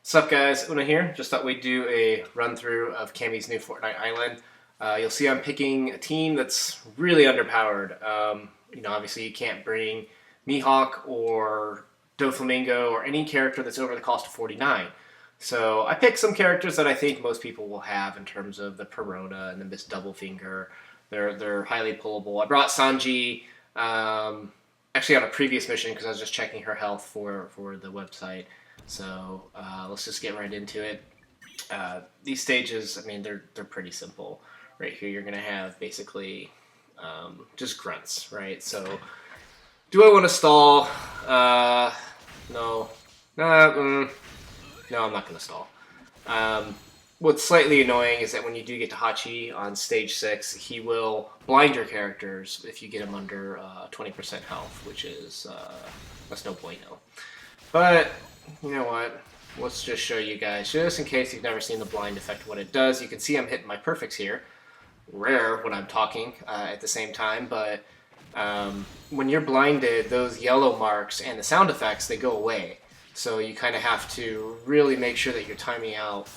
What's up, guys? Una here. Just thought we'd do a run-through of Camie's new Fortnite Island. You'll see I'm picking a team that's really underpowered. Obviously you can't bring Mihawk or Doflamingo or any character that's over the cost of 49. So I picked some characters that I think most people will have in terms of the Perona and the Miss Doublefinger. They're highly pullable. I brought Sanji actually on a previous mission because I was just checking her health for the website. So let's just get right into it. These stages, I mean, they're pretty simple. Right here, you're going to have basically just grunts, right? So do I want to stall? No. No, I'm not going to stall. What's slightly annoying is that when you do get to Hachi on stage 6, he will blind your characters if you get him under 20% health, which is that's no bueno. But you know what? Let's just show you guys, just in case you've never seen the blind effect, what it does. You can see I'm hitting my perfects here. Rare when I'm talking at the same time, but when you're blinded, those yellow marks and the sound effects, they go away. So you kind of have to really make sure that you're timing out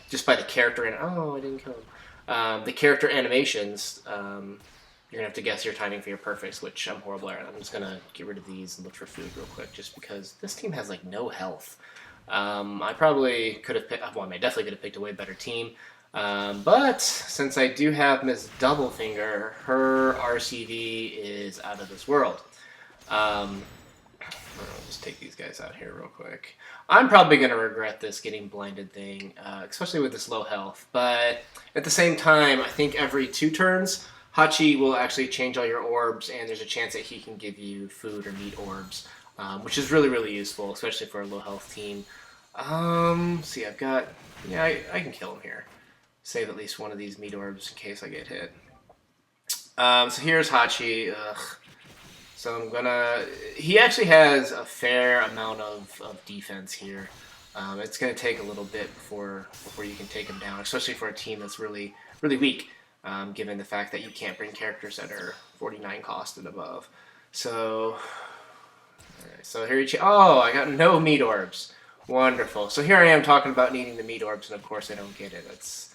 just by the character and I didn't kill him. The character animations, you're going to have to guess your timing for your perfects, which I'm horrible at. I'm just going to get rid of these and look for food real quick, just because this team has, like, no health. I probably could have picked... Well, I definitely could have picked a way better team. But since I do have Miss Doublefinger, her RCD is out of this world. I'll just take these guys out here real quick. I'm probably going to regret this getting blinded thing, especially with this low health. But at the same time, I think every 2 turns... Hachi will actually change all your orbs, and there's a chance that he can give you food or meat orbs, which is really, really useful, especially for a low-health team. See, I've got... Yeah, I can kill him here. Save at least one of these meat orbs in case I get hit. So here's Hachi. Ugh. So I'm gonna... He actually has a fair amount of defense here. It's gonna take a little bit before you can take him down, especially for a team that's really, really weak. Given the fact that you can't bring characters that are 49 cost and above. So, alright, so here I got no meat orbs. Wonderful. So here I am talking about needing the meat orbs, and of course I don't get it. It's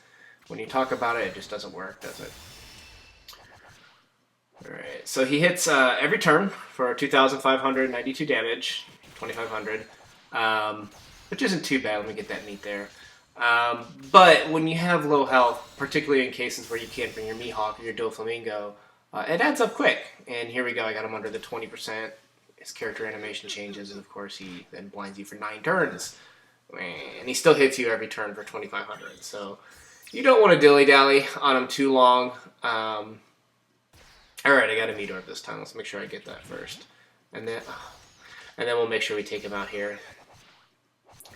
when you talk about it, it just doesn't work, does it? Alright, so he hits every turn for 2,592 damage, 2,500, which isn't too bad. Let me get that meat there. But when you have low health, particularly in cases where you can't bring your Mihawk or your Doflamingo, it adds up quick. And here we go, I got him under the 20%. His character animation changes, and of course he then blinds you for 9 turns. And he still hits you every turn for 2,500. So you don't want to dilly-dally on him too long. Alright, I got a meat orb this time. Let's make sure I get that first. And then we'll make sure we take him out here.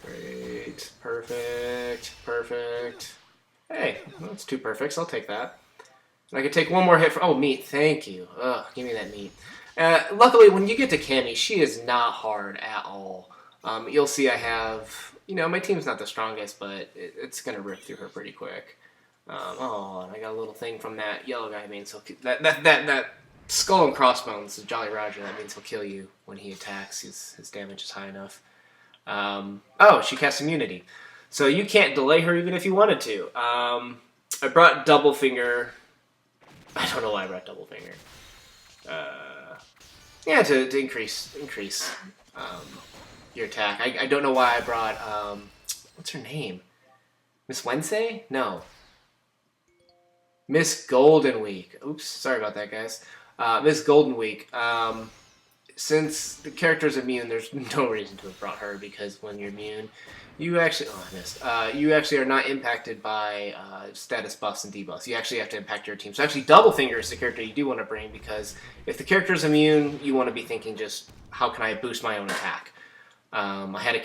Great. Perfect. Perfect. Hey, that's 2 perfects. I'll take that. And I can take one more hit for... Oh, meat. Thank you. Ugh, give me that meat. Luckily, when you get to Camie, she is not hard at all. You'll see I have... my team's not the strongest, but it's going to rip through her pretty quick. And I got a little thing from that yellow guy. So that skull and crossbones, the Jolly Roger, that means he'll kill you when he attacks. His damage is high enough. She casts immunity. So you can't delay her even if you wanted to. I brought Doublefinger. I don't know why I brought Doublefinger. To increase your attack. I don't know why I brought, what's her name? Miss Wednesday? No. Miss Golden Week. Oops, sorry about that, guys. Miss Golden Week. Since the character's immune, there's no reason to have brought her, because when you're immune, you actually... Oh, I missed. You actually are not impacted by status buffs and debuffs. You actually have to impact your team. So actually, Doublefinger is the character you do want to bring, because if the character's immune, you want to be thinking just, how can I boost my own attack? I had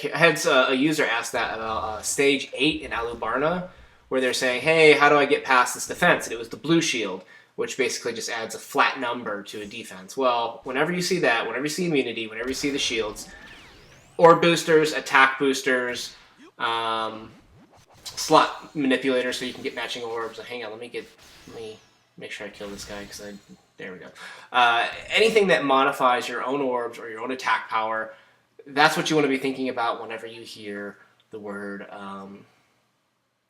a user ask that about Stage 8 in Alubarna, where they're saying, hey, how do I get past this defense? And it was the blue shield, which basically just adds a flat number to a defense. Well, whenever you see that, whenever you see immunity, whenever you see the shields, orb boosters, attack boosters, slot manipulators so you can get matching orbs. Hang on, let me make sure I kill this guy, because there we go. Anything that modifies your own orbs or your own attack power, that's what you want to be thinking about whenever you hear the word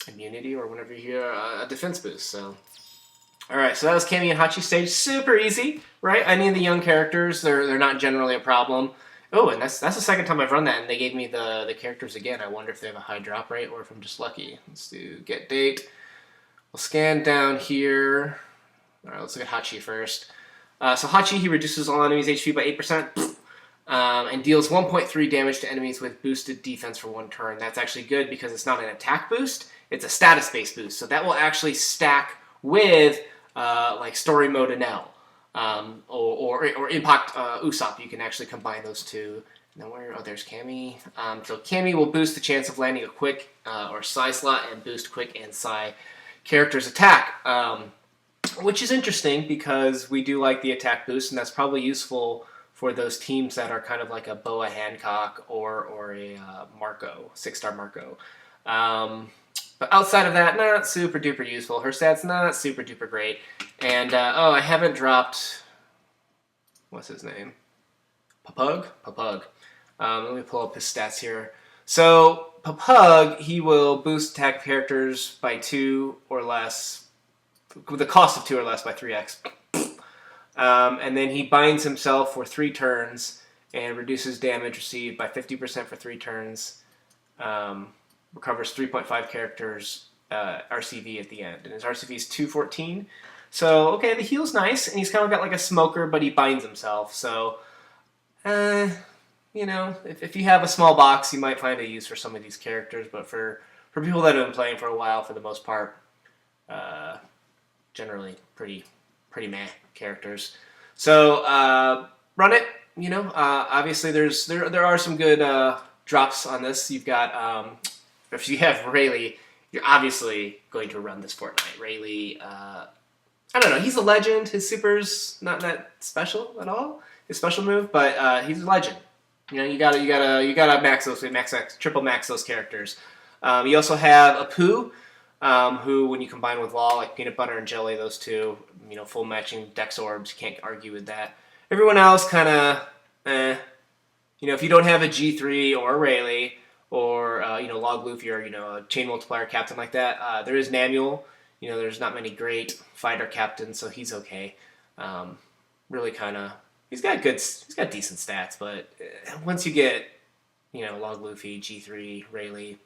immunity, or whenever you hear a defense boost. So, all right, so that was Camie and Hachi stage. Super easy, right? Any of the young characters, they're not generally a problem. Oh, and that's the second time I've run that, and they gave me the characters again. I wonder if they have a high drop rate or if I'm just lucky. Let's do get date. We'll scan down here. All right, let's look at Hachi first. So Hachi, he reduces all enemies' HP by 8%. And deals 1.3 damage to enemies with boosted defense for 1 turn. That's actually good because it's not an attack boost, it's a status-based boost. So that will actually stack with like Story Mode and L, or Impact Usopp. You can actually combine those two. And then there's Camie. So Camie will boost the chance of landing a quick or Psi slot and boost quick and Psi character's attack. Which is interesting because we do like the attack boost, and that's probably useful for those teams that are kind of like a Boa Hancock or a Marco, 6-star Marco. But outside of that, not super duper useful. Her stats not super duper great. And, I haven't dropped, what's his name? Papug? Papug. Let me pull up his stats here. So, Papug, he will boost attack characters by 2 or less, with the cost of 2 or less by 3x. And then he binds himself for 3 turns and reduces damage received by 50% for 3 turns. Recovers 3.5 characters RCV at the end. And his RCV is 214. So, okay, the heal's nice. And he's kind of got like a smoker, but he binds himself. So, if you have a small box, you might find a use for some of these characters. But for people that have been playing for a while, for the most part, generally pretty meh characters. So run it. Obviously there are some good drops on this. You've got if you have Rayleigh, you're obviously going to run this Fortnite. Rayleigh, I don't know. He's a legend. His super's not that special at all. His special move, but he's a legend. You gotta triple max those characters. You also have Apu. Who, when you combine with Law, like Peanut Butter and Jelly, those two, full matching Dex Orbs, you can't argue with that. Everyone else kind of, if you don't have a G3 or a Rayleigh, or, Log Luffy, or, a Chain Multiplier Captain like that, there is Namuel. There's not many great fighter captains, so he's okay. Really kind of, he's got decent stats, but once you get, Log Luffy, G3, Rayleigh,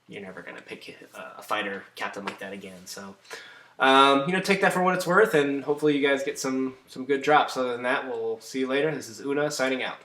you're never going to pick a fighter captain like that again. So, take that for what it's worth, and hopefully you guys get some good drops. Other than that, we'll see you later. This is Una signing out.